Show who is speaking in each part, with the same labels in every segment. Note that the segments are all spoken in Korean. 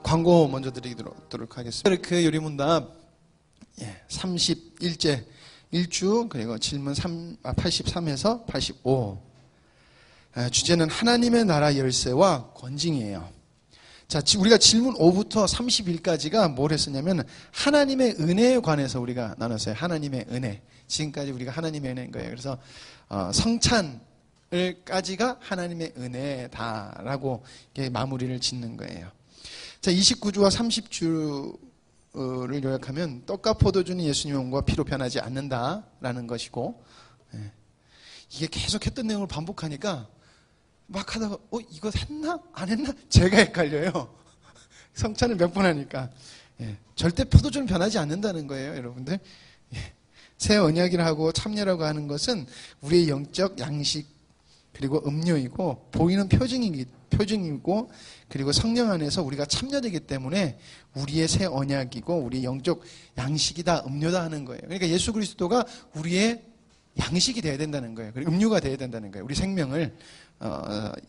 Speaker 1: 광고 먼저 드리도록 하겠습니다. 그 요리문답 31제 1주 그리고 질문 83에서 85 주제는 하나님의 나라 열쇠와 권징이에요. 자, 우리가 질문 5부터 30일까지가 뭘 했었냐면 하나님의 은혜에 관해서 우리가 나눴어요. 하나님의 은혜. 지금까지 우리가 하나님의 은혜인 거예요. 그래서 성찬을까지가 하나님의 은혜다라고 마무리를 짓는 거예요. 자, 29주와 30주를 요약하면 떡과 포도주는 예수님의 몸과 피로 변하지 않는다라는 것이고, 이게 계속 했던 내용을 반복하니까 막 하다가 이거 했나? 안 했나? 제가 헷갈려요. 성찬을 몇 번 하니까. 절대 포도주는 변하지 않는다는 거예요, 여러분들. 새 언약이라고 참여라고 하는 것은 우리의 영적 양식 그리고 음료이고 보이는 표징이고 그리고 성령 안에서 우리가 참여되기 때문에 우리의 새 언약이고 우리의 영적 양식이다, 음료다 하는 거예요. 그러니까 예수 그리스도가 우리의 양식이 되어야 된다는 거예요. 그리고 음료가 되어야 된다는 거예요. 우리 생명을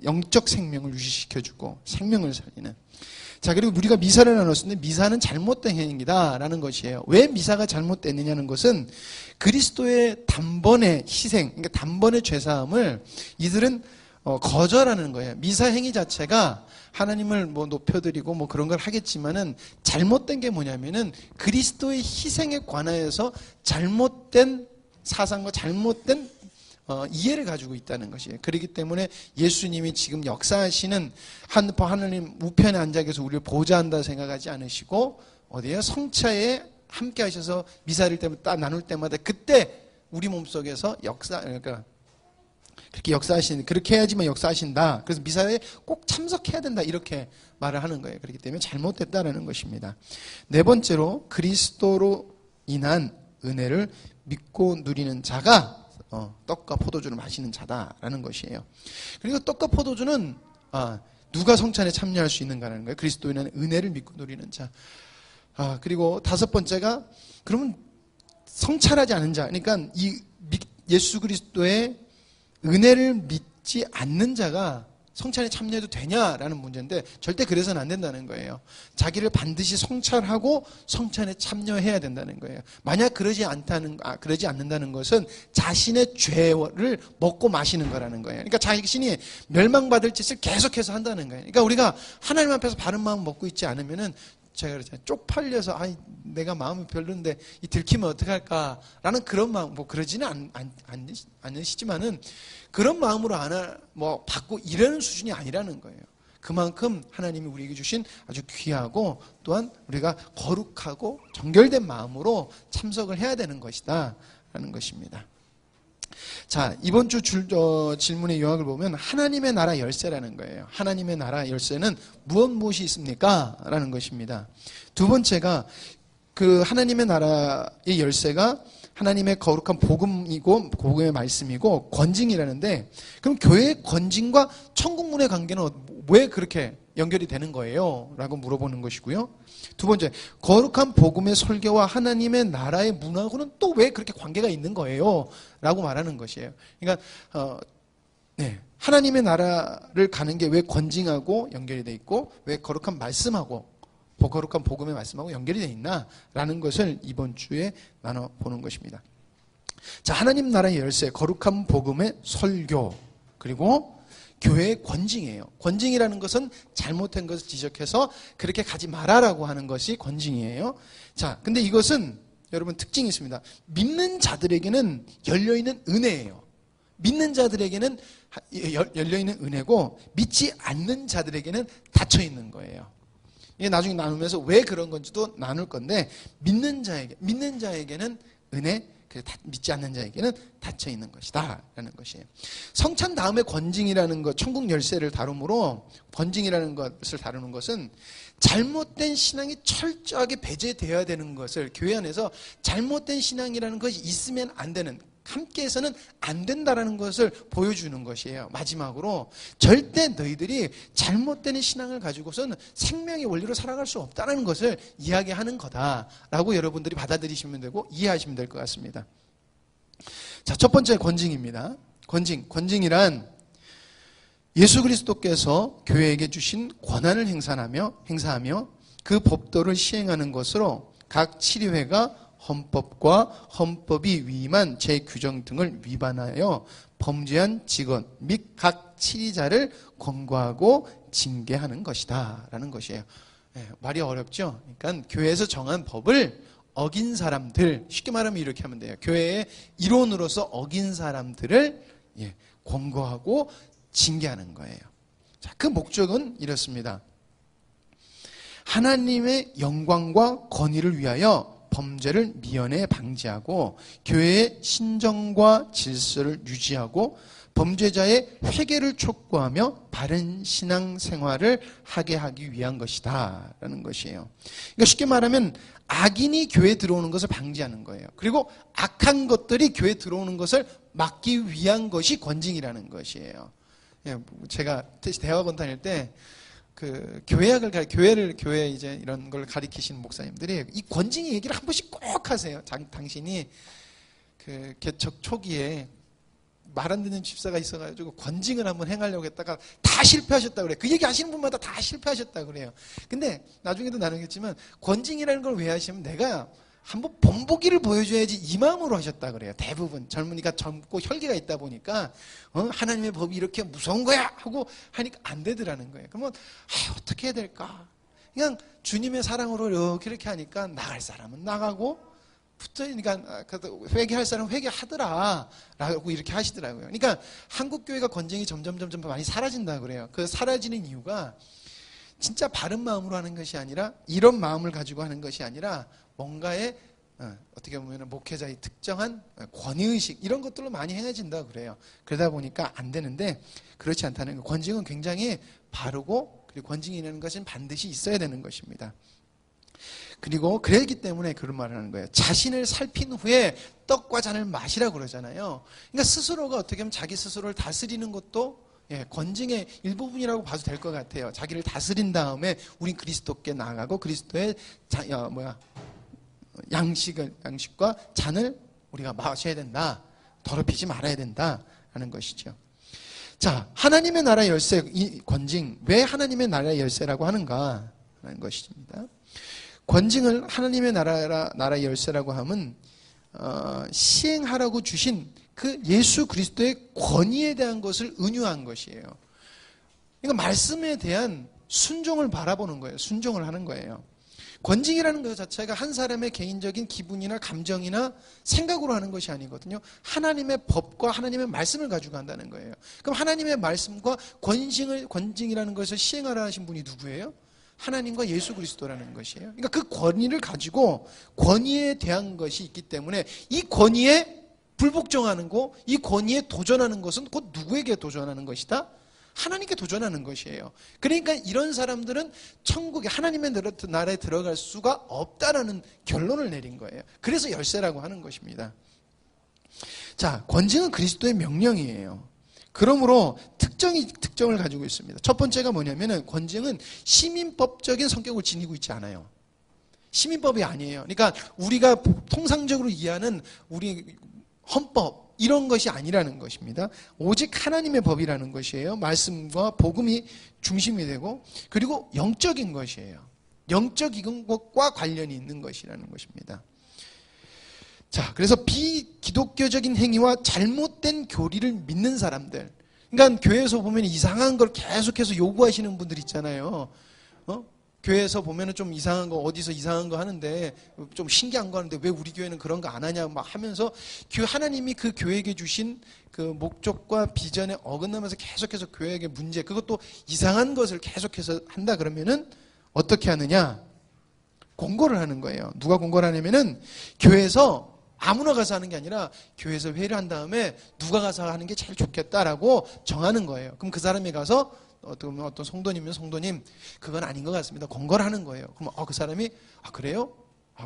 Speaker 1: 영적 생명을 유지시켜주고 생명을 살리는. 자, 그리고 우리가 미사를 나눴는데 미사는 잘못된 행위다라는 것이에요. 왜 미사가 잘못됐느냐는 것은 그리스도의 단번의 희생, 그러니까 단번의 죄사함을 이들은 거절하는 거예요. 미사 행위 자체가 하나님을 높여드리고 그런 걸 하겠지만은 잘못된 게 뭐냐면은 그리스도의 희생에 관하여서 잘못된 사상과 잘못된 이해를 가지고 있다는 것이에요. 그렇기 때문에 예수님이 지금 역사하시는 하나님 우편에 앉아 계셔서 우리를 보좌한다 생각하지 않으시고 어디에요? 성차에 함께 하셔서 미사를 나눌 때마다 그때 우리 몸속에서 그러니까 그렇게 역사하시는, 그렇게 해야지만 역사하신다. 그래서 미사에 꼭 참석해야 된다. 이렇게 말을 하는 거예요. 그렇기 때문에 잘못됐다라는 것입니다. 네 번째로 그리스도로 인한 은혜를 믿고 누리는 자가 떡과 포도주를 마시는 자다라는 것이에요. 그리고 떡과 포도주는 누가 성찬에 참여할 수 있는가라는 거예요. 그리스도에 인한 은혜를 믿고 누리는 자. 그리고 다섯 번째가 그러면 성찬하지 않은 자. 그러니까 예수 그리스도의 은혜를 믿지 않는 자가 성찬에 참여해도 되냐라는 문제인데 절대 그래서는 안 된다는 거예요. 자기를 반드시 성찬하고 성찬에 참여해야 된다는 거예요. 만약 그러지 않는다는 것은 자신의 죄를 먹고 마시는 거라는 거예요. 그러니까 자신이 멸망받을 짓을 계속해서 한다는 거예요. 그러니까 우리가 하나님 앞에서 바른 마음 먹고 있지 않으면은 제가 그랬잖아요. 쪽팔려서 내가 마음이 별론데 이 들키면 어떡할까라는 그런 마음, 그러지는 않으시지만은 그런 마음으로 받고 이러는 수준이 아니라는 거예요. 그만큼 하나님이 우리에게 주신 아주 귀하고 또한 우리가 거룩하고 정결된 마음으로 참석을 해야 되는 것이다 라는 것입니다. 자, 이번 주 질문의 요약을 보면 하나님의 나라 열쇠라는 거예요. 하나님의 나라 열쇠는 무엇이 있습니까? 라는 것입니다. 두 번째가 그 하나님의 나라의 열쇠가 하나님의 거룩한 복음이고 복음의 말씀이고 권징이라는데 그럼 교회의 권징과 천국문의 관계는 왜 그렇게 연결이 되는 거예요? 라고 물어보는 것이고요. 두 번째, 거룩한 복음의 설교와 하나님의 나라의 문화하고는 또 왜 그렇게 관계가 있는 거예요? 라고 말하는 것이에요. 그러니까 하나님의 나라를 가는 게 왜 권징하고 연결이 돼 있고 왜 거룩한 말씀하고 거룩한 복음의 말씀하고 연결이 돼 있나라는 것을 이번 주에 나눠보는 것입니다. 자, 하나님 나라의 열쇠, 거룩한 복음의 설교, 그리고 교회의 권징이에요. 권징이라는 것은 잘못된 것을 지적해서 그렇게 가지 말아라고 하는 것이 권징이에요. 자, 근데 이것은 여러분 특징이 있습니다. 믿는 자들에게는 열려있는 은혜예요. 믿는 자들에게는 열려있는 은혜고 믿지 않는 자들에게는 닫혀있는 거예요. 이게 나중에 나누면서 왜 그런 건지도 나눌 건데 믿는 자에게는 은혜, 믿지 않는 자에게는 닫혀있는 것이다 라는 것이에요. 성찬 다음에 권징이라는 것, 천국 열쇠를 다루므로 권징이라는 것을 다루는 것은 잘못된 신앙이 철저하게 배제되어야 되는 것을 교회 안에서 잘못된 신앙이라는 것이 있으면 안 되는, 함께해서는 안 된다라는 것을 보여주는 것이에요. 마지막으로 절대 너희들이 잘못된 신앙을 가지고서는 생명의 원리로 살아갈 수 없다는 것을 이야기하는 거다라고 여러분들이 받아들이시면 되고 이해하시면 될 것 같습니다. 자, 첫 번째 권징입니다. 권징이란 예수 그리스도께서 교회에게 주신 권한을 행사하며 그 법도를 시행하는 것으로 각 치리회가 헌법과 헌법이 위임한 제규정 등을 위반하여 범죄한 직원 및 각 치리자를 권고하고 징계하는 것이다 라는 것이에요. 말이 어렵죠? 그러니까 교회에서 정한 법을 어긴 사람들, 쉽게 말하면 이렇게 하면 돼요. 교회의 일원으로서 어긴 사람들을 권고하고 징계하는 거예요. 자, 그 목적은 이렇습니다. 하나님의 영광과 권위를 위하여 범죄를 미연에 방지하고 교회의 신정과 질서를 유지하고 범죄자의 회개를 촉구하며 바른 신앙생활을 하게 하기 위한 것이다 라는 것이에요. 그러니까 쉽게 말하면 악인이 교회에 들어오는 것을 방지하는 거예요. 그리고 악한 것들이 교회에 들어오는 것을 막기 위한 것이 권징이라는 것이에요. 제가 대학원 다닐 때 교회 이제 이런 걸 가리키시는 목사님들이 이 권징의 얘기를 한 번씩 꼭 하세요. 당신이 개척 초기에 말 안 듣는 집사가 있어가지고 권징을 한번 행하려고 했다가 다 실패하셨다고 그래요. 그 얘기 하시는 분마다 다 실패하셨다고 그래요. 근데 나중에도 나누겠지만 권징이라는 걸 왜 하시면 내가 한번 본보기를 보여줘야지 이 마음으로 하셨다 그래요. 대부분 젊으니까 젊고 혈기가 있다 보니까 하나님의 법이 이렇게 무서운 거야 하고 하니까 안 되더라는 거예요. 그러면 어떻게 해야 될까? 그냥 주님의 사랑으로 이렇게 하니까 나갈 사람은 나가고 붙으니까 회개할 사람은 회개하더라 라고 이렇게 하시더라고요. 그러니까 한국 교회가 권징이 점점 많이 사라진다 그래요. 그 사라지는 이유가 진짜 바른 마음으로 하는 것이 아니라 이런 마음을 가지고 하는 것이 아니라 뭔가의 어떻게 보면 목회자의 특정한 권위의식 이런 것들로 많이 행해진다 그래요. 그러다 보니까 안 되는데 그렇지 않다는 거. 권징은 굉장히 바르고 그리고 권징이라는 것은 반드시 있어야 되는 것입니다. 그리고 그랬기 때문에 그런 말을 하는 거예요. 자신을 살핀 후에 떡과 잔을 마시라고 그러잖아요. 그러니까 스스로가 어떻게 하면 자기 스스로를 다스리는 것도 권징의 일부분이라고 봐도 될 것 같아요. 자기를 다스린 다음에 우린 그리스도께 나아가고 그리스도의 양식과 잔을 우리가 마셔야 된다. 더럽히지 말아야 된다라는 것이죠. 자, 하나님의 나라 열쇠, 이 권징, 왜 하나님의 나라 열쇠라고 하는가 하는 것입니다. 권징을 하나님의 나라 열쇠라고 하면 시행하라고 주신 그 예수 그리스도의 권위에 대한 것을 은유한 것이에요. 그러니까 말씀에 대한 순종을 바라보는 거예요. 순종을 하는 거예요. 권징이라는 것 자체가 한 사람의 개인적인 기분이나 감정이나 생각으로 하는 것이 아니거든요. 하나님의 법과 하나님의 말씀을 가지고 한다는 거예요. 그럼 하나님의 말씀과 권징이라는 것을 시행하라 하신 분이 누구예요? 하나님과 예수 그리스도라는 것이에요. 그러니까 그 권위를 가지고 권위에 대한 것이 있기 때문에 이 권위에 불복종하는 거, 이 권위에 도전하는 것은 곧 누구에게 도전하는 것이다? 하나님께 도전하는 것이에요. 그러니까 이런 사람들은 천국에 하나님의 나라에 들어갈 수가 없다라는 결론을 내린 거예요. 그래서 열쇠라고 하는 것입니다. 자, 권징은 그리스도의 명령이에요. 그러므로 특정을 가지고 있습니다. 첫 번째가 뭐냐면은 권징은 시민법적인 성격을 지니고 있지 않아요. 시민법이 아니에요. 그러니까 우리가 통상적으로 이해하는 우리 헌법 이런 것이 아니라는 것입니다. 오직 하나님의 법이라는 것이에요. 말씀과 복음이 중심이 되고 그리고 영적인 것이에요. 영적인 것과 관련이 있는 것이라는 것입니다. 자, 그래서 비기독교적인 행위와 잘못된 교리를 믿는 사람들, 그러니까 교회에서 보면 이상한 걸 계속해서 요구하시는 분들 있잖아요. 교회에서 보면은 좀 이상한 거, 어디서 이상한 거 하는데 좀 신기한 거 하는데 왜 우리 교회는 그런 거 안 하냐 막 하면서 하나님이 그 교회에게 주신 그 목적과 비전에 어긋나면서 계속해서 교회에게 문제, 그것도 이상한 것을 계속해서 한다 그러면은 어떻게 하느냐? 공고를 하는 거예요. 누가 공고를 하냐면은 교회에서 아무나 가서 하는 게 아니라 교회에서 회의를 한 다음에 누가 가서 하는 게 제일 좋겠다라고 정하는 거예요. 그럼 그 사람이 가서 어떤 성도님이면 성도님 그건 아닌 것 같습니다. 공고를 하는 거예요. 그럼 그 사람이 그래요?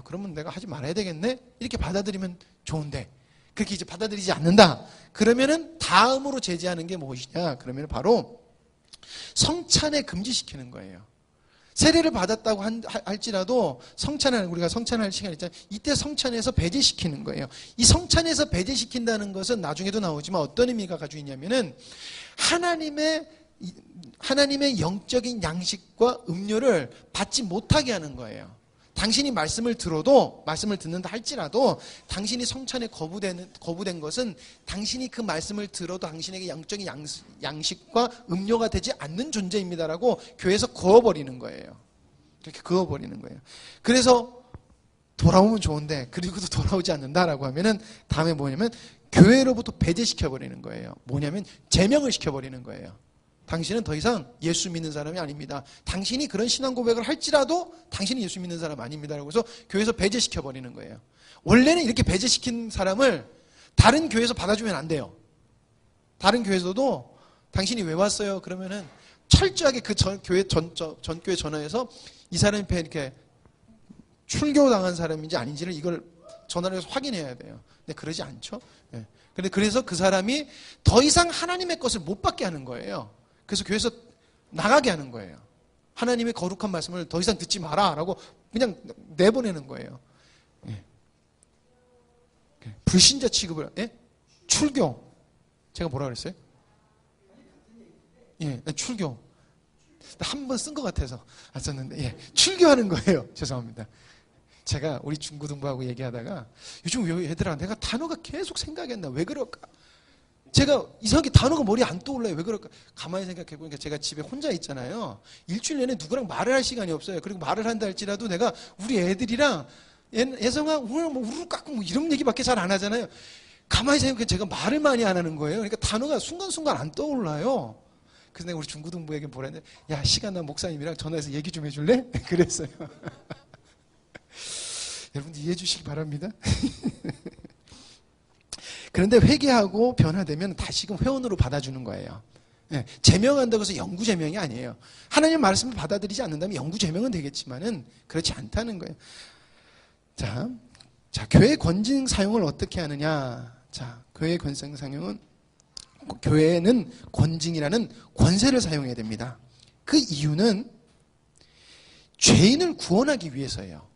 Speaker 1: 그러면 내가 하지 말아야 되겠네? 이렇게 받아들이면 좋은데 그렇게 이제 받아들이지 않는다. 그러면은 다음으로 제재하는 게 무엇이냐? 그러면 바로 성찬에 금지시키는 거예요. 세례를 받았다고 할지라도 우리가 성찬할 시간 있잖아요. 이때 성찬에서 배제시키는 거예요. 이 성찬에서 배제시킨다는 것은 나중에도 나오지만 어떤 의미가 가지고 있냐면은 하나님의 하나님의 영적인 양식과 음료를 받지 못하게 하는 거예요. 당신이 말씀을 듣는다 할지라도 당신이 성찬에 거부된 것은 당신이 그 말씀을 들어도 당신에게 영적인 양식과 음료가 되지 않는 존재입니다라고 교회에서 그어버리는 거예요. 그렇게 그어버리는 거예요. 그래서 돌아오면 좋은데 그리고도 돌아오지 않는다라고 하면은 다음에 뭐냐면 교회로부터 배제시켜버리는 거예요. 뭐냐면 제명을 시켜버리는 거예요. 당신은 더 이상 예수 믿는 사람이 아닙니다. 당신이 그런 신앙 고백을 할지라도 당신이 예수 믿는 사람 아닙니다라고 해서 교회에서 배제시켜버리는 거예요. 원래는 이렇게 배제시킨 사람을 다른 교회에서 받아주면 안 돼요. 다른 교회에서도 당신이 왜 왔어요? 그러면은 철저하게 그 전교회 전화해서 이 사람이 이렇게 출교당한 사람인지 아닌지를 이걸 전화를 해서 확인해야 돼요. 근데 그러지 않죠. 네. 그래서 그 사람이 더 이상 하나님의 것을 못 받게 하는 거예요. 그래서 교회에서 나가게 하는 거예요. 하나님의 거룩한 말씀을 더 이상 듣지 마라 라고 그냥 내보내는 거예요. 예. 불신자 취급을, 예? 출교. 제가 뭐라 그랬어요? 예, 출교. 한 번 쓴 것 같아서 안 썼는데, 예. 출교하는 거예요. 죄송합니다. 제가 우리 중고등부하고 얘기하다가 요즘 얘들아 내가 단어가 계속 생각이 안 나. 왜 그럴까? 제가 이상하게 단어가 머리에 안 떠올라요. 왜 그럴까? 가만히 생각해보니까 제가 집에 혼자 있잖아요. 일주일 내내 누구랑 말을 할 시간이 없어요. 그리고 말을 한다 할지라도 내가 우리 애들이랑 예성아 오늘 뭐 우르르 깎고 뭐 이런 얘기밖에 잘 안 하잖아요. 가만히 생각해 제가 말을 많이 안 하는 거예요. 그러니까 단어가 순간순간 안 떠올라요. 그래서 내가 우리 중고등부에게 뭐라 했는데 야 시간 난 목사님이랑 전화해서 얘기 좀 해줄래? 그랬어요. 여러분들 이해해 주시기 바랍니다. 그런데 회개하고 변화되면 다시금 회원으로 받아주는 거예요. 네, 제명한다고 해서 영구 제명이 아니에요. 하나님 말씀을 받아들이지 않는다면 영구 제명은 되겠지만은 그렇지 않다는 거예요. 자, 교회 권징 사용을 어떻게 하느냐? 자, 교회 권징 사용은 교회는 권징이라는 권세를 사용해야 됩니다. 그 이유는 죄인을 구원하기 위해서예요.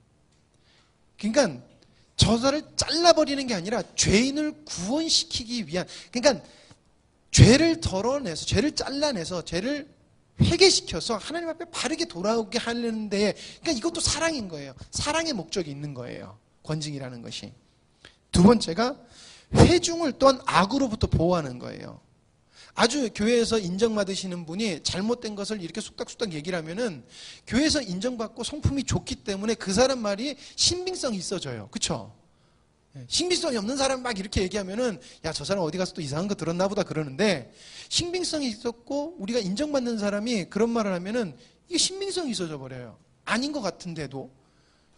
Speaker 1: 그러니까 저자를 잘라버리는 게 아니라 죄인을 구원시키기 위한, 그러니까 죄를 덜어내서, 죄를 잘라내서, 죄를 회개시켜서 하나님 앞에 바르게 돌아오게 하는 데에, 그러니까 이것도 사랑인 거예요. 사랑의 목적이 있는 거예요. 권징이라는 것이. 두 번째가 회중을 또한 악으로부터 보호하는 거예요. 아주 교회에서 인정받으시는 분이 잘못된 것을 이렇게 쑥닥쑥닥 얘기를 하면은 교회에서 인정받고 성품이 좋기 때문에 그 사람 말이 신빙성이 있어져요. 그쵸? 신빙성이 없는 사람 막 이렇게 얘기하면은 야, 저 사람 어디 가서 또 이상한 거 들었나 보다 그러는데 신빙성이 있었고 우리가 인정받는 사람이 그런 말을 하면은 이게 신빙성이 있어져 버려요. 아닌 것 같은데도.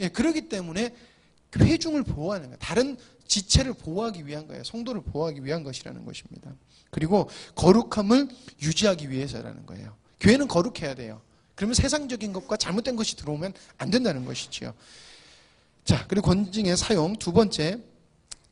Speaker 1: 예, 그렇기 때문에 회중을 보호하는 거예요. 다른 지체를 보호하기 위한 거예요. 성도를 보호하기 위한 것이라는 것입니다. 그리고 거룩함을 유지하기 위해서라는 거예요. 교회는 거룩해야 돼요. 그러면 세상적인 것과 잘못된 것이 들어오면 안 된다는 것이지요. 자, 그리고 권징의 사용 두 번째,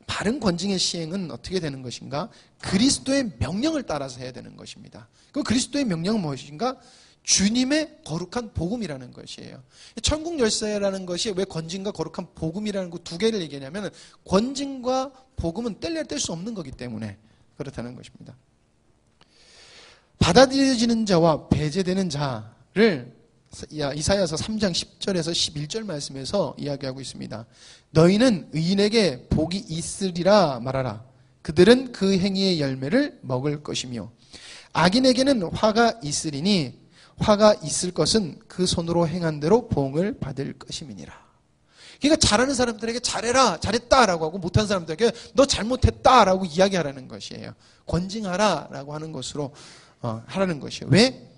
Speaker 1: 바른 권징의 시행은 어떻게 되는 것인가? 그리스도의 명령을 따라서 해야 되는 것입니다. 그 그리스도의 명령은 무엇인가? 주님의 거룩한 복음이라는 것이에요. 천국 열쇠라는 것이 왜 권징과 거룩한 복음이라는 그 두 개를 얘기하냐면 권징과 복음은 뗄 수 없는 거기 때문에 그렇다는 것입니다. 받아들여지는 자와 배제되는 자를 이사야서 3장 10절에서 11절 말씀에서 이야기하고 있습니다. 너희는 의인에게 복이 있으리라 말하라. 그들은 그 행위의 열매를 먹을 것이며 악인에게는 화가 있으리니 화가 있을 것은 그 손으로 행한 대로 보응을 받을 것임이니라. 그러니까 잘하는 사람들에게 잘해라, 잘했다라고 하고 못한 사람들에게 너 잘못했다라고 이야기하라는 것이에요. 권징하라라고 하는 것으로 하라는 것이에요. 왜?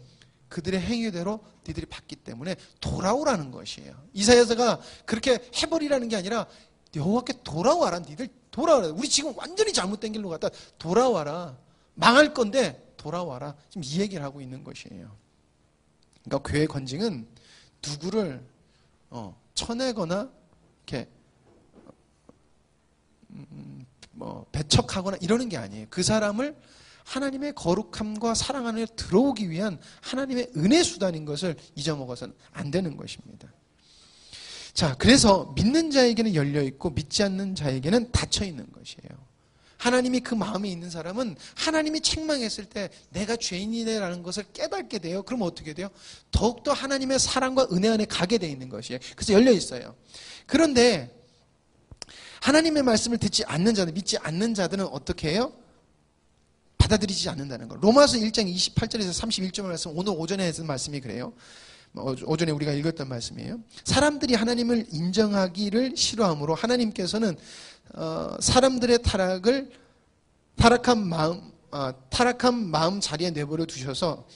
Speaker 1: 그들의 행위대로 니들이 받기 때문에 돌아오라는 것이에요. 이사야서가 그렇게 해버리라는 게 아니라 여호와께 돌아와라. 니들 돌아와라. 우리 지금 완전히 잘못된 길로 갔다 돌아와라. 망할 건데 돌아와라. 지금 이 얘기를 하고 있는 것이에요. 그러니까 교회 권징은 누구를 쳐내거나 이렇게 배척하거나 이러는 게 아니에요. 그 사람을 하나님의 거룩함과 사랑 안에 들어오기 위한 하나님의 은혜 수단인 것을 잊어먹어서는 안 되는 것입니다. 자, 그래서 믿는 자에게는 열려 있고 믿지 않는 자에게는 닫혀 있는 것이에요. 하나님이 그 마음에 있는 사람은 하나님이 책망했을 때 내가 죄인이네라는 것을 깨닫게 돼요. 그럼 어떻게 돼요? 더욱더 하나님의 사랑과 은혜 안에 가게 돼 있는 것이에요. 그래서 열려 있어요. 그런데 하나님의 말씀을 듣지 않는 자들, 믿지 않는 자들은 어떻게 해요? 받아들이지 않는다는 거. 로마서 1장 28절에서 31절 말씀, 오늘 오전에 했던 말씀이 그래요. 오전에 우리가 읽었던 말씀이에요. 사람들이 하나님을 인정하기를 싫어하므로 하나님께서는 사람들의 타락한 마음 자리에 내버려 두셔서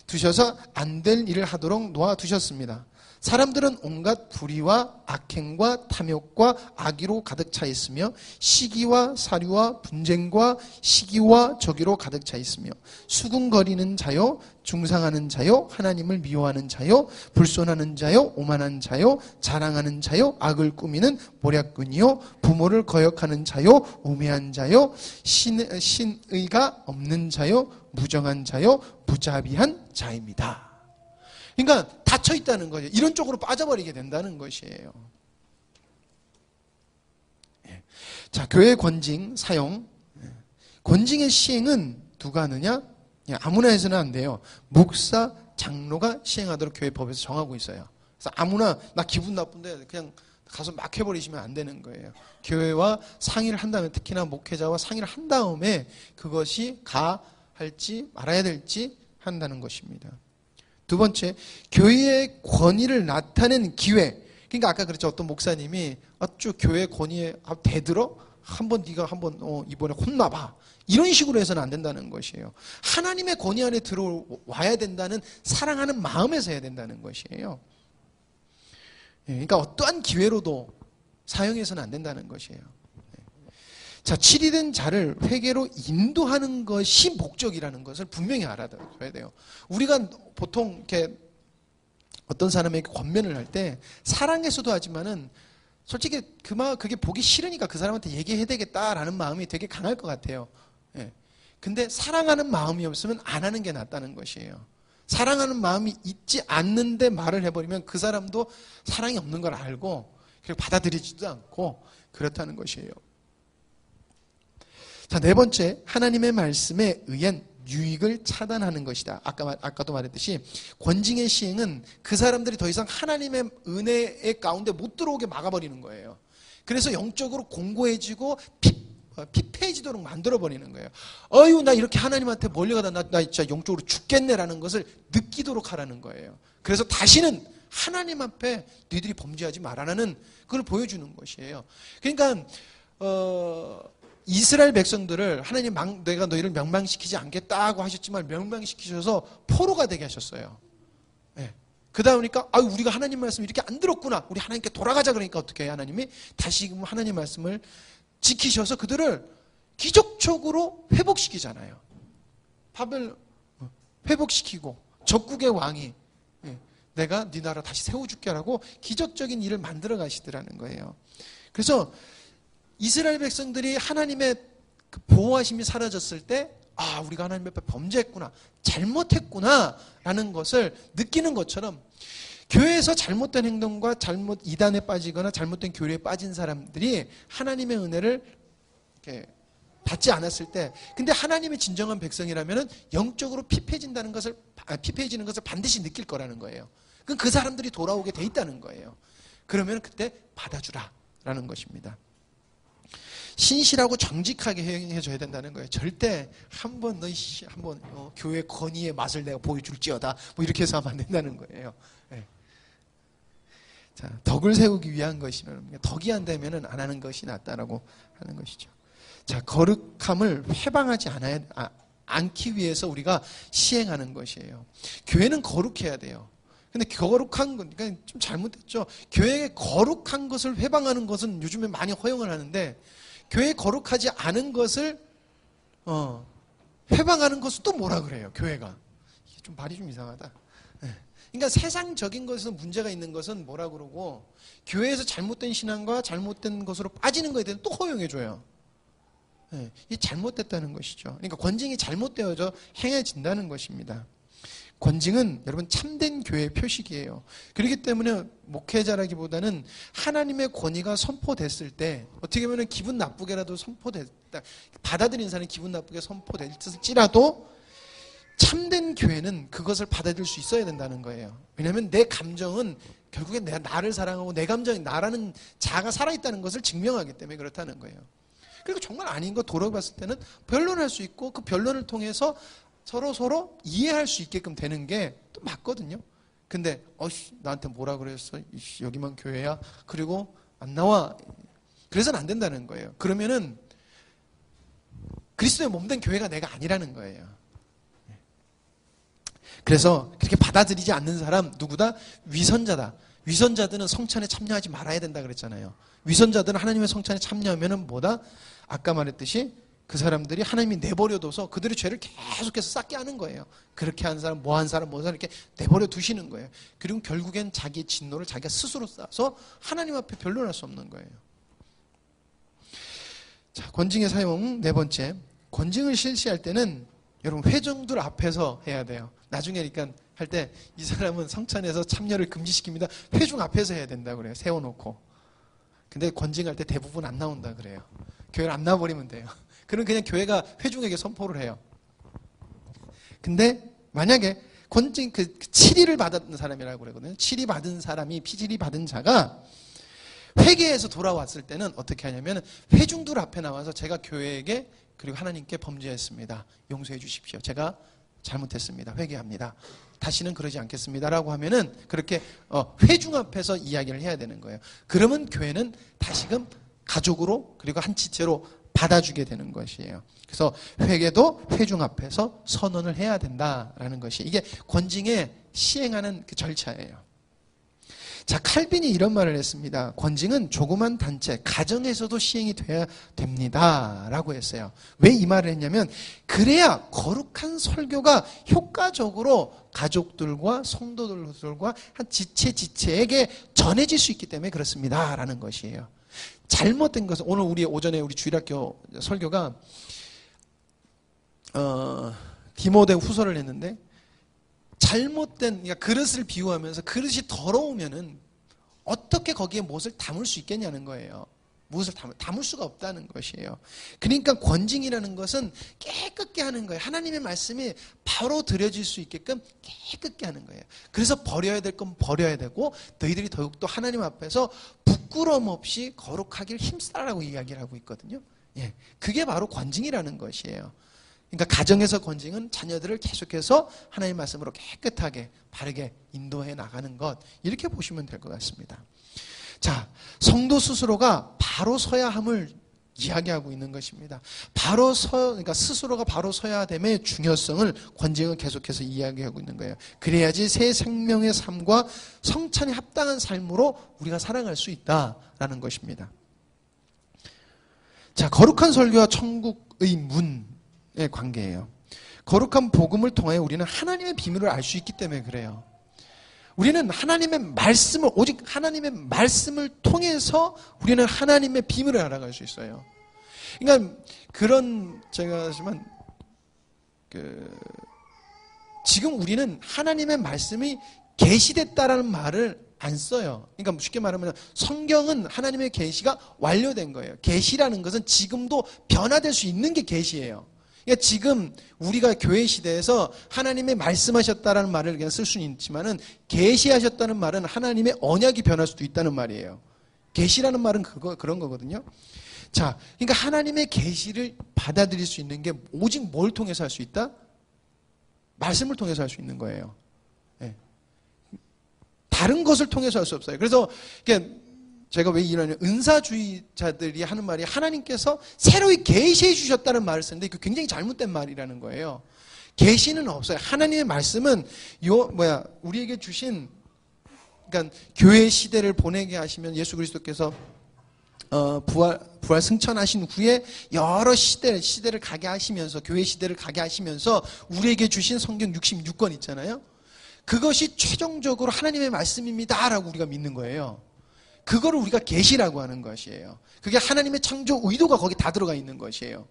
Speaker 1: 두셔서 안 될 일을 하도록 놓아 두셨습니다. 사람들은 온갖 불의와 악행과 탐욕과 악의로 가득 차 있으며 시기와 사류와 분쟁과 시기와 저기로 가득 차 있으며 수군거리는 자요, 중상하는 자요, 하나님을 미워하는 자요, 불손하는 자요, 오만한 자요, 자랑하는 자요, 악을 꾸미는 모략꾼이요, 부모를 거역하는 자요, 우매한 자요, 신의가 없는 자요, 무정한 자요, 무자비한 자입니다. 그러니까 닫혀 있다는 거죠. 이런 쪽으로 빠져버리게 된다는 것이에요. 자, 교회 권징 사용. 권징의 시행은 누가 하느냐? 아무나 해서는 안 돼요. 목사, 장로가 시행하도록 교회 법에서 정하고 있어요. 그래서 아무나 나 기분 나쁜데 그냥 가서 막 해버리시면 안 되는 거예요. 교회와 상의를 한 다음에, 특히나 목회자와 상의를 한 다음에 그것이 가할지 말아야 될지 한다는 것입니다. 두 번째, 교회의 권위를 나타낸 기회. 그러니까 아까 그랬죠. 어떤 목사님이 쭉 교회 권위에 대들어? 네가 한번 이번에 혼나봐. 이런 식으로 해서는 안 된다는 것이에요. 하나님의 권위 안에 들어와야 된다는 사랑하는 마음에서 해야 된다는 것이에요. 그러니까 어떠한 기회로도 사용해서는 안 된다는 것이에요. 자, 치리된 자를 회개로 인도하는 것이 목적이라는 것을 분명히 알아둬야 돼요. 우리가 보통 이렇게 어떤 사람에게 권면을 할 때 사랑해서도 하지만은 솔직히 그게 보기 싫으니까 그 사람한테 얘기해야 되겠다라는 마음이 되게 강할 것 같아요. 근데 사랑하는 마음이 없으면 안 하는 게 낫다는 것이에요. 사랑하는 마음이 있지 않는데 말을 해버리면 그 사람도 사랑이 없는 걸 알고 그리고 받아들이지도 않고 그렇다는 것이에요. 자, 네 번째, 하나님의 말씀에 의한 유익을 차단하는 것이다. 아까도 말했듯이 권징의 시행은 그 사람들이 더 이상 하나님의 은혜의 가운데 못 들어오게 막아버리는 거예요. 그래서 영적으로 공고해지고 피폐해지도록 만들어버리는 거예요. 나 이렇게 하나님한테 멀리가다 나 진짜 영적으로 죽겠네라는 것을 느끼도록 하라는 거예요. 그래서 다시는 하나님 앞에 너희들이 범죄하지 말아라는 그걸 보여주는 것이에요. 그러니까 이스라엘 백성들을 하나님 내가 너희를 멸망시키지 않겠다고 하셨지만 멸망시키셔서 포로가 되게 하셨어요. 그러다 보니까 우리가 하나님 말씀 이렇게 안 들었구나. 우리 하나님께 돌아가자. 그러니까 어떻게 해요? 하나님이 다시금 하나님 말씀을 지키셔서 그들을 기적적으로 회복시키잖아요. 바벨 회복시키고 적국의 왕이 내가 네 나라 다시 세워줄게 라고 기적적인 일을 만들어 가시더라는 거예요. 그래서 이스라엘 백성들이 하나님의 그 보호하심이 사라졌을 때 우리가 하나님 앞에 범죄했구나, 잘못했구나 라는 것을 느끼는 것처럼 교회에서 잘못된 행동과 이단에 빠지거나 잘못된 교리에 빠진 사람들이 하나님의 은혜를 이렇게 받지 않았을 때, 근데 하나님의 진정한 백성이라면 영적으로 피폐해지는 것을 반드시 느낄 거라는 거예요. 그럼 그 사람들이 돌아오게 돼 있다는 거예요. 그러면 그때 받아주라라는 것입니다. 신실하고 정직하게 행해줘야 된다는 거예요. 절대 한번 교회 권위의 맛을 내가 보여줄지어다 이렇게 해서 하면 안 된다는 거예요. 자, 덕을 세우기 위한 것이면 덕이 안 되면은 안 하는 것이 낫다라고 하는 것이죠. 자, 거룩함을 회방하지 않기 위해서 우리가 시행하는 것이에요. 교회는 거룩해야 돼요. 근데 거룩한 건, 그러니까 좀 잘못됐죠. 교회에 거룩한 것을 회방하는 것은 요즘에 많이 허용을 하는데, 교회에 거룩하지 않은 것을, 회방하는 것은 또 뭐라 그래요, 교회가. 이게 좀 말이 좀 이상하다. 그러니까 세상적인 것에서 문제가 있는 것은 뭐라 그러고, 교회에서 잘못된 신앙과 잘못된 것으로 빠지는 것에 대해서 또 허용해줘요. 이게 잘못됐다는 것이죠. 그러니까 권징이 잘못되어져 행해진다는 것입니다. 권징은 여러분 참된 교회의 표식이에요. 그렇기 때문에 목회자라기보다는 하나님의 권위가 선포됐을 때 어떻게 보면 기분 나쁘게라도 선포됐다. 받아들인 사람이 기분 나쁘게 선포될지라도 참된 교회는 그것을 받아들일 수 있어야 된다는 거예요. 왜냐하면 내 감정은 결국에 내가 나를 사랑하고 내 감정이 나라는 자아가 살아있다는 것을 증명하기 때문에 그렇다는 거예요. 그리고 정말 아닌 거 돌아봤을 때는 변론할 수 있고 그 변론을 통해서 서로 이해할 수 있게끔 되는 게 또 맞거든요. 근데 나한테 뭐라 그랬어? 여기만 교회야? 그리고 안 나와. 그래서는 안 된다는 거예요. 그러면은 그리스도의 몸된 교회가 내가 아니라는 거예요. 그래서 그렇게 받아들이지 않는 사람 누구다? 위선자다. 위선자들은 성찬에 참여하지 말아야 된다 그랬잖아요. 위선자들은 하나님의 성찬에 참여하면은 뭐다? 아까 말했듯이 그 사람들이 하나님이 내버려둬서 그들의 죄를 계속해서 쌓게 하는 거예요. 그렇게 한 사람, 뭐 한 사람, 이렇게 내버려 두시는 거예요. 그리고 결국엔 자기의 진노를 자기가 스스로 쌓아서 하나님 앞에 변론할 수 없는 거예요. 자, 권징의 사용 네 번째. 권징을 실시할 때는 여러분 회중들 앞에서 해야 돼요. 나중에 그러니까 할 때 이 사람은 성찬에서 참여를 금지시킵니다. 회중 앞에서 해야 된다고 그래요. 세워놓고. 근데 권징할 때 대부분 안 나온다 그래요. 교회를 안 나와버리면 돼요. 그럼 그냥 교회가 회중에게 선포를 해요. 근데 만약에 권징 그 7위를 받은 사람이라고 그러거든요. 7위 받은 사람이 피질이 받은 자가 회개해서 돌아왔을 때는 어떻게 하냐면 회중들 앞에 나와서 제가 교회에게 그리고 하나님께 범죄했습니다. 용서해 주십시오. 제가 잘못했습니다. 회개합니다. 다시는 그러지 않겠습니다라고 하면은 그렇게 회중 앞에서 이야기를 해야 되는 거예요. 그러면 교회는 다시금 가족으로 그리고 한 지체로 받아주게 되는 것이에요. 그래서 회개도 회중 앞에서 선언을 해야 된다라는 것이 이게 권징에 시행하는 그 절차예요. 자, 칼빈이 이런 말을 했습니다. 권징은 조그만 단체, 가정에서도 시행이 돼야 됩니다. 라고 했어요. 왜 이 말을 했냐면, 그래야 거룩한 설교가 효과적으로 가족들과 성도들과 한 지체에게 전해질 수 있기 때문에 그렇습니다. 라는 것이에요. 잘못된 것은, 오늘 오전에 우리 주일학교 설교가, 디모데 후서를 했는데, 잘못된 그러니까 그릇을 비유하면서 그릇이 더러우면은 어떻게 거기에 무엇을 담을 수 있겠냐는 거예요. 무엇을 담을 수가 없다는 것이에요. 그러니까 권징이라는 것은 깨끗게 하는 거예요. 하나님의 말씀이 바로 드려질 수 있게끔 깨끗게 하는 거예요. 그래서 버려야 될 건 버려야 되고 너희들이 더욱더 하나님 앞에서 부끄러움 없이 거룩하길 힘쓰라라고 이야기를 하고 있거든요. 예, 그게 바로 권징이라는 것이에요. 그러니까 가정에서 권징은 자녀들을 계속해서 하나님의 말씀으로 깨끗하게 바르게 인도해 나가는 것 이렇게 보시면 될 것 같습니다. 자, 성도 스스로가 바로 서야 함을 이야기하고 있는 것입니다. 그러니까 스스로가 바로 서야 됨의 중요성을 권징은 계속해서 이야기하고 있는 거예요. 그래야지 새 생명의 삶과 성찬에 합당한 삶으로 우리가 살아갈 수 있다라는 것입니다. 자, 거룩한 설교와 천국의 문 의 관계예요. 거룩한 복음을 통해 우리는 하나님의 비밀을 알 수 있기 때문에 그래요. 우리는 하나님의 말씀을 오직 하나님의 말씀을 통해서 우리는 하나님의 비밀을 알아갈 수 있어요. 그러니까 그런 제가 하지만 지금 우리는 하나님의 말씀이 계시됐다라는 말을 안 써요. 그러니까 쉽게 말하면 성경은 하나님의 계시가 완료된 거예요. 계시라는 것은 지금도 변화될 수 있는 게 계시예요. 그러니까 지금 우리가 교회 시대에서 하나님의 말씀하셨다라는 말을 그냥 쓸 수는 있지만은 계시하셨다는 말은 하나님의 언약이 변할 수도 있다는 말이에요. 계시라는 말은 그런 거거든요. 자, 그러니까 하나님의 계시를 받아들일 수 있는 게 오직 뭘 통해서 할 수 있다? 말씀을 통해서 할 수 있는 거예요. 네. 다른 것을 통해서 할 수 없어요. 그래서 제가 왜 이러냐면 은사주의자들이 하는 말이 하나님께서 새로이 계시해 주셨다는 말을 쓰는데 그 굉장히 잘못된 말이라는 거예요. 계시는 없어요. 하나님의 말씀은 우리에게 주신 그러니까 교회 시대를 보내게 하시면 예수 그리스도께서 부활 승천하신 후에 여러 시대를 가게 하시면서 교회 시대를 가게 하시면서 우리에게 주신 성경 66권 있잖아요. 그것이 최종적으로 하나님의 말씀입니다라고 우리가 믿는 거예요. 그거를 우리가 계시라고 하는 것이에요. 그게 하나님의 창조 의도가 거기 다 들어가 있는 것이에요.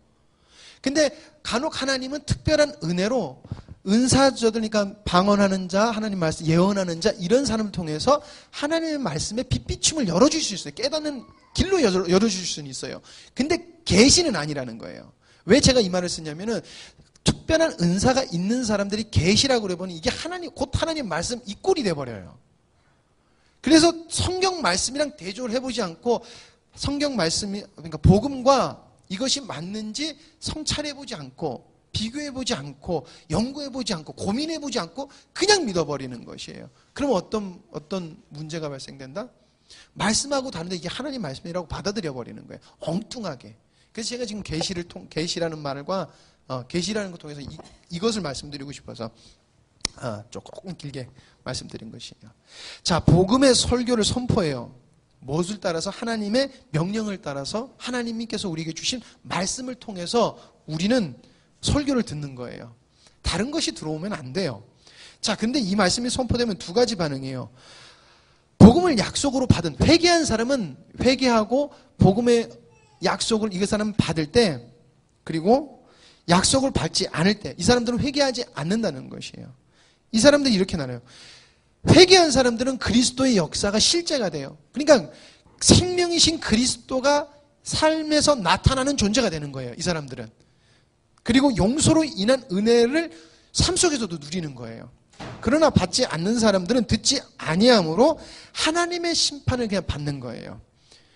Speaker 1: 근데 간혹 하나님은 특별한 은혜로 은사자들, 그러니까 방언하는 자, 하나님 말씀 예언하는 자, 이런 사람을 통해서 하나님의 말씀에 빛비춤을 열어줄 수 있어요. 깨닫는 길로 열어줄 수는 있어요. 근데 계시는 아니라는 거예요. 왜 제가 이 말을 쓰냐면은 특별한 은사가 있는 사람들이 계시라고 그래보니 이게 곧 하나님 말씀 이 꼴이 돼버려요. 그래서 성경 말씀이랑 대조를 해보지 않고 성경 말씀이, 그러니까 복음과 이것이 맞는지 성찰해보지 않고 비교해보지 않고 연구해보지 않고 고민해보지 않고 그냥 믿어버리는 것이에요. 그럼 어떤 문제가 발생된다? 말씀하고 다른데 이게 하나님 말씀이라고 받아들여버리는 거예요. 엉뚱하게. 그래서 제가 지금 계시라는 말과 계시라는 것 통해서 이것을 말씀드리고 싶어서 조금 길게 말씀드린 것이에요. 자, 복음의 설교를 선포해요. 무엇을 따라서? 하나님의 명령을 따라서 하나님께서 우리에게 주신 말씀을 통해서 우리는 설교를 듣는 거예요. 다른 것이 들어오면 안 돼요. 자, 근데 이 말씀이 선포되면 두 가지 반응이에요. 복음을 약속으로 받은 회개한 사람은 회개하고 복음의 약속을 이 사람은 받을 때, 그리고 약속을 받지 않을 때 이 사람들은 회개하지 않는다는 것이에요. 이 사람들이 이렇게 나눠요. 회개한 사람들은 그리스도의 역사가 실제가 돼요. 그러니까 생명이신 그리스도가 삶에서 나타나는 존재가 되는 거예요. 이 사람들은. 그리고 용서로 인한 은혜를 삶 속에서도 누리는 거예요. 그러나 받지 않는 사람들은 듣지 아니함으로 하나님의 심판을 그냥 받는 거예요.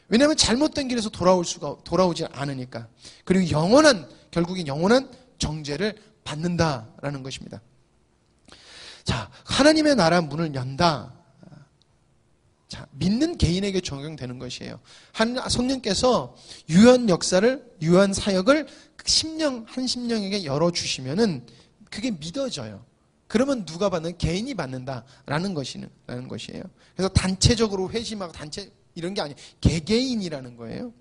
Speaker 1: 왜냐하면 잘못된 길에서 돌아오지 않으니까. 그리고 결국엔 영원한 정죄를 받는다라는 것입니다. 자, 하나님의 나라 문을 연다. 자, 믿는 개인에게 적용되는 것이에요. 성령께서 유한 사역을 한 심령에게 열어주시면은 그게 믿어져요. 그러면 누가 받는? 개인이 받는다라는 것이에요. 그래서 단체적으로 회심하고 이런 게 아니에요. 개개인이라는 거예요.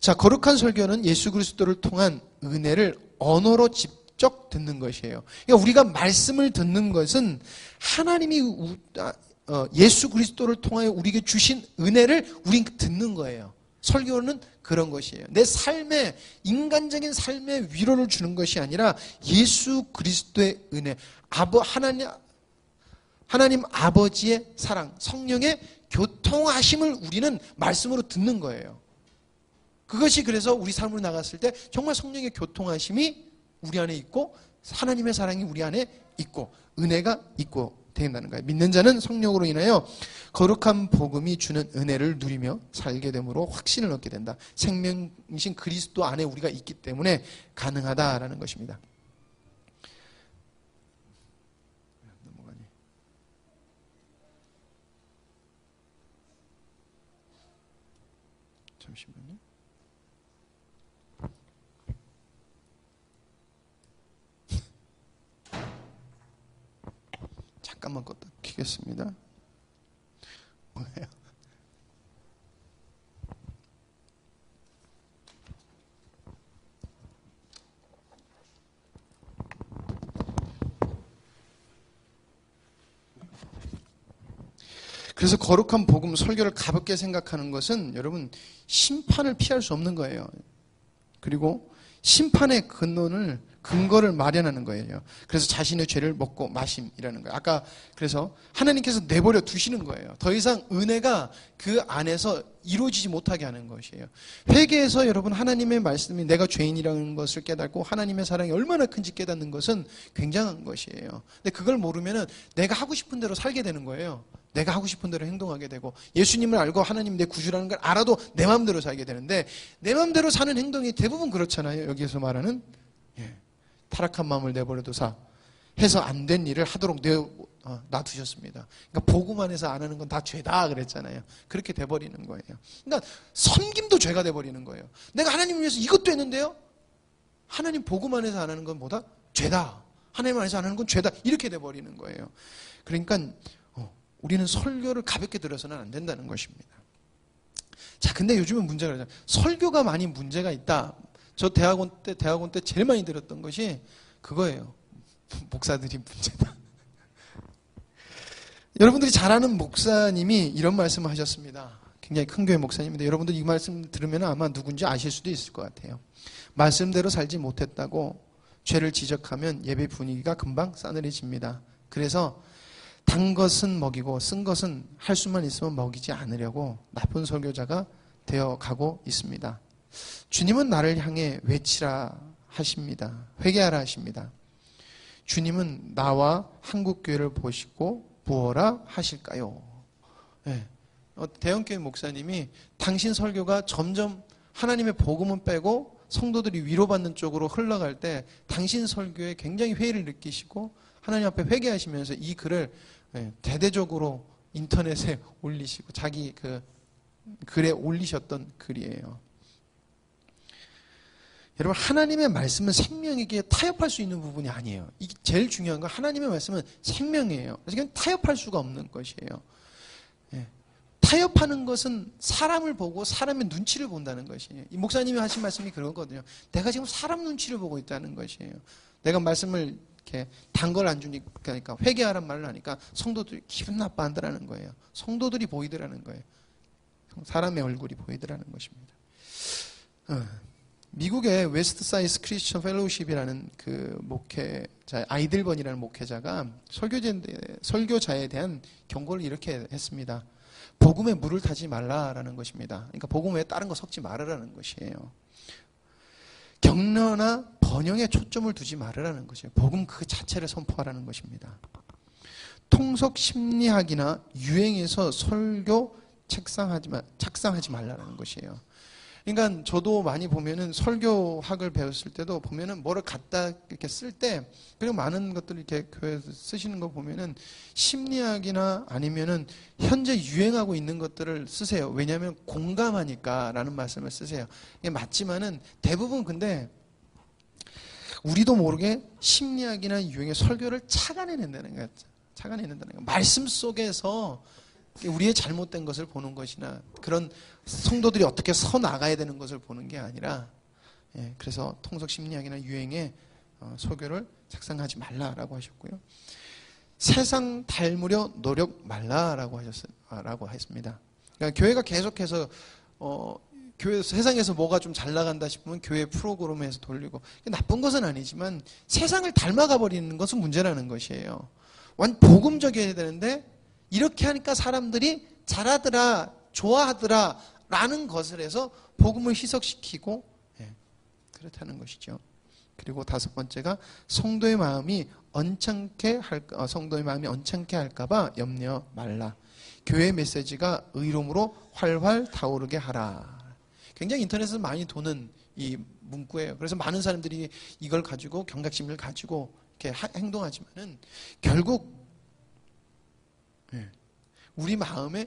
Speaker 1: 자, 거룩한 설교는 예수 그리스도를 통한 은혜를 언어로 직접 듣는 것이에요. 그러니까 우리가 말씀을 듣는 것은 하나님이 예수 그리스도를 통하여 우리에게 주신 은혜를 우린 듣는 거예요. 설교는 그런 것이에요. 내 삶에, 인간적인 삶에 위로를 주는 것이 아니라 예수 그리스도의 은혜, 하나님 아버지의 사랑, 성령의 교통하심을 우리는 말씀으로 듣는 거예요. 그것이 그래서 우리 삶으로 나갔을 때 정말 성령의 교통하심이 우리 안에 있고 하나님의 사랑이 우리 안에 있고 은혜가 있고 된다는 거예요. 믿는 자는 성령으로 인하여 거룩한 복음이 주는 은혜를 누리며 살게 되므로 확신을 얻게 된다. 생명이신 그리스도 안에 우리가 있기 때문에 가능하다라는 것입니다. 잠시만요. 잠깐만 껐다 켜겠습니다. 뭐예요? 그래서 거룩한 복음 설교를 가볍게 생각하는 것은 여러분 심판을 피할 수 없는 거예요. 그리고 심판의 근거를 마련하는 거예요. 그래서 자신의 죄를 먹고 마심이라는 거예요. 아까 그래서 하나님께서 내버려 두시는 거예요. 더 이상 은혜가 그 안에서 이루어지지 못하게 하는 것이에요. 회개에서 여러분 하나님의 말씀이 내가 죄인이라는 것을 깨닫고 하나님의 사랑이 얼마나 큰지 깨닫는 것은 굉장한 것이에요. 근데 그걸 모르면은 내가 하고 싶은 대로 살게 되는 거예요. 내가 하고 싶은 대로 행동하게 되고 예수님을 알고 하나님 내 구주라는 걸 알아도 내 마음대로 살게 되는데 내 마음대로 사는 행동이 대부분 그렇잖아요. 여기에서 말하는 타락한 마음을 내버려두사 해서 안 된 일을 하도록 놔두셨습니다. 그러니까 복음 안에서 안 하는 건 다 죄다 그랬잖아요. 그렇게 돼버리는 거예요. 그러니까 섬김도 죄가 돼버리는 거예요. 내가 하나님을 위해서 이것도 했는데요. 하나님 복음 안에서 안 하는 건 뭐다? 죄다. 하나님 안에서 안 하는 건 죄다. 이렇게 돼버리는 거예요. 그러니까 우리는 설교를 가볍게 들어서는 안 된다는 것입니다. 자, 근데 요즘은 문제가 있잖아요. 설교가 많이 문제가 있다. 저 대학원 때 제일 많이 들었던 것이 그거예요. 목사들이 문제다. 여러분들이 잘 아는 목사님이 이런 말씀을 하셨습니다. 굉장히 큰 교회 목사님인데 여러분들 이 말씀 들으면 아마 누군지 아실 수도 있을 것 같아요. 말씀대로 살지 못했다고 죄를 지적하면 예배 분위기가 금방 싸늘해집니다. 그래서 단 것은 먹이고 쓴 것은 할 수만 있으면 먹이지 않으려고 나쁜 설교자가 되어가고 있습니다. 주님은 나를 향해 외치라 하십니다. 회개하라 하십니다. 주님은 나와 한국교회를 보시고 무엇라 하실까요? 네. 대형교회 목사님이 당신 설교가 점점 하나님의 복음은 빼고 성도들이 위로받는 쪽으로 흘러갈 때 당신 설교에 굉장히 회의를 느끼시고 하나님 앞에 회개하시면서 이 글을 대대적으로 인터넷에 올리시고 자기 그 글에 올리셨던 글이에요. 여러분, 하나님의 말씀은 생명에게 타협할 수 있는 부분이 아니에요. 이게 제일 중요한 건 하나님의 말씀은 생명이에요. 그래서 타협할 수가 없는 것이에요. 타협하는 것은 사람을 보고 사람의 눈치를 본다는 것이에요. 이 목사님이 하신 말씀이 그거거든요. 내가 지금 사람 눈치를 보고 있다는 것이에요. 내가 말씀을 이렇게 단 걸 안 주니까, 그러니까 회개하란 말을 하니까 성도들이 기분 나빠한다는 거예요. 성도들이 보이더라는 거예요. 사람의 얼굴이 보이더라는 것입니다. 미국의 웨스트 사이드 크리스천 펠로우십이라는 그 목회자, 아이들번이라는 목회자가 설교자에 대한 경고를 이렇게 했습니다. 복음에 물을 타지 말라라는 것입니다. 그러니까 복음에 다른 거 섞지 말으라는 것이에요. 격려나 번영에 초점을 두지 말으라는 것이에요. 복음 그 자체를 선포하라는 것입니다. 통속 심리학이나 유행에서 설교 착상하지 말라는 것이에요. 그러니까 저도 많이 보면은 설교학을 배웠을 때도 보면은 뭐를 갖다 이렇게 쓸 때, 그리고 많은 것들을 이렇게 교회에서 쓰시는 거 보면은 심리학이나 아니면은 현재 유행하고 있는 것들을 쓰세요. 왜냐하면 공감하니까라는 말씀을 쓰세요. 이게 맞지만은 대부분 근데 우리도 모르게 심리학이나 유행의 설교를 착안해낸다는 거예요. 착안해낸다는 거예요. 말씀 속에서 우리의 잘못된 것을 보는 것이나 그런 성도들이 어떻게 서 나가야 되는 것을 보는 게 아니라, 그래서 통속 심리학이나 유행의 설교를 작성하지 말라라고 하셨고요. 세상 닮으려 노력 말라라고 했습니다. 그러니까 교회가 계속해서 교회 세상에서 뭐가 좀 잘 나간다 싶으면 교회 프로그램에서 돌리고, 나쁜 것은 아니지만 세상을 닮아가 버리는 것은 문제라는 것이에요. 복음적이어야 되는데 이렇게 하니까 사람들이 잘하더라, 좋아하더라 라는 것을 해서 복음을 희석시키고, 그렇다는 것이죠. 그리고 다섯 번째가 성도의 마음이 언짢게 할까 봐 염려 말라. 교회 메시지가 의로움으로 활활 타오르게 하라. 굉장히 인터넷에서 많이 도는 이 문구예요. 그래서 많은 사람들이 이걸 가지고 경각심을 가지고 이렇게 행동하지만은 결국 우리 마음에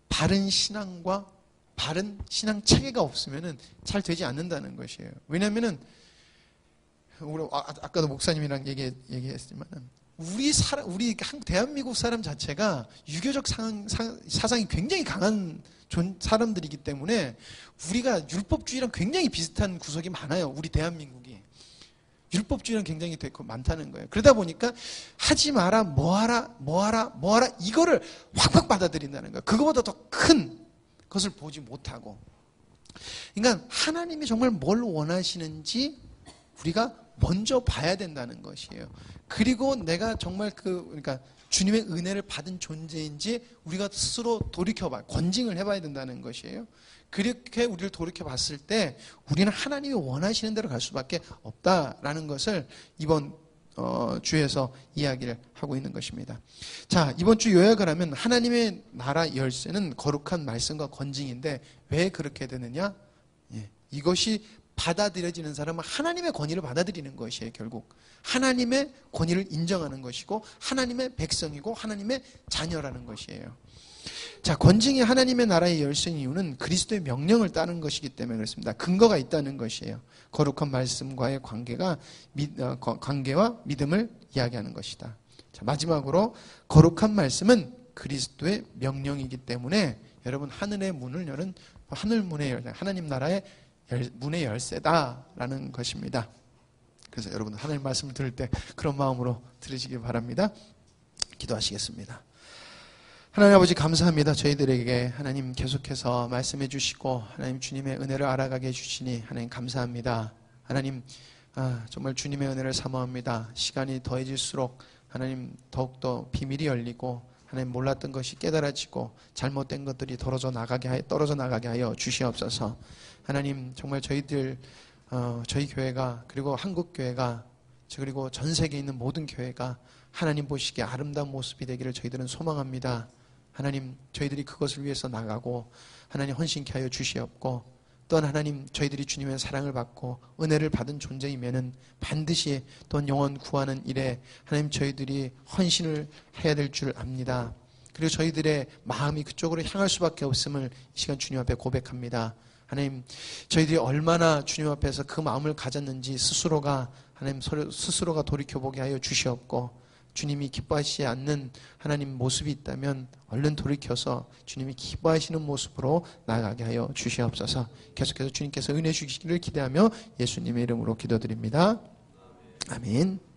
Speaker 1: 바른 신앙과 바른 신앙 체계가 없으면은 잘 되지 않는다는 것이에요. 왜냐하면은 아까도 목사님이랑 얘기했지만은 우리 대한민국 사람 자체가 유교적 사상이 굉장히 강한 사람들이기 때문에 우리가 율법주의랑 굉장히 비슷한 구석이 많아요. 우리 대한민국이. 율법주의는 굉장히 되게 많다는 거예요. 그러다 보니까 하지 마라, 뭐하라 이거를 확확 받아들인다는 거예요. 그거보다 더 큰 것을 보지 못하고. 그러니까 하나님이 정말 뭘 원하시는지 우리가 먼저 봐야 된다는 것이에요. 그리고 내가 정말 그러니까 주님의 은혜를 받은 존재인지 우리가 스스로 돌이켜봐, 권징을 해봐야 된다는 것이에요. 그렇게 우리를 돌이켜봤을 때 우리는 하나님이 원하시는 대로 갈 수밖에 없다라는 것을 이번 주에서 이야기를 하고 있는 것입니다. 자, 이번 주 요약을 하면 하나님의 나라 열쇠는 거룩한 말씀과 권징인데 왜 그렇게 되느냐? 이것이 받아들여지는 사람은 하나님의 권위를 받아들이는 것이에요. 결국 하나님의 권위를 인정하는 것이고 하나님의 백성이고 하나님의 자녀라는 것이에요. 자, 권징이 하나님의 나라의 열쇠인 이유는 그리스도의 명령을 따르는 것이기 때문에 그렇습니다. 근거가 있다는 것이에요. 거룩한 말씀과의 관계와 믿음을 이야기하는 것이다. 자, 마지막으로 거룩한 말씀은 그리스도의 명령이기 때문에 여러분 하늘의 문을 여는 하늘문의 열쇠, 하나님 나라의 문의 열쇠다라는 것입니다. 그래서 여러분 하나님 말씀을 들을 때 그런 마음으로 들으시기 바랍니다. 기도하시겠습니다. 하나님 아버지 감사합니다. 저희들에게 하나님 계속해서 말씀해 주시고 하나님 주님의 은혜를 알아가게 해주시니 하나님 감사합니다. 하나님 정말 주님의 은혜를 사모합니다. 시간이 더해질수록 하나님 더욱더 비밀이 열리고 하나님 몰랐던 것이 깨달아지고 잘못된 것들이 떨어져 나가게 하여 주시옵소서. 하나님 정말 저희 교회가 그리고 한국 교회가 그리고 전 세계에 있는 모든 교회가 하나님 보시기에 아름다운 모습이 되기를 저희들은 소망합니다. 하나님 저희들이 그것을 위해서 나가고 하나님 헌신케 하여 주시옵고 또한 하나님 저희들이 주님의 사랑을 받고 은혜를 받은 존재이면은 반드시 또한 영혼 구하는 일에 하나님 저희들이 헌신을 해야 될 줄 압니다. 그리고 저희들의 마음이 그쪽으로 향할 수밖에 없음을 이 시간 주님 앞에 고백합니다. 하나님 저희들이 얼마나 주님 앞에서 그 마음을 가졌는지 스스로가 돌이켜보게 하여 주시옵고 주님이 기뻐하시지 않는 하나님 모습이 있다면 얼른 돌이켜서 주님이 기뻐하시는 모습으로 나아가게 하여 주시옵소서. 계속해서 주님께서 은혜 주시기를 기대하며 예수님의 이름으로 기도드립니다. 아멘.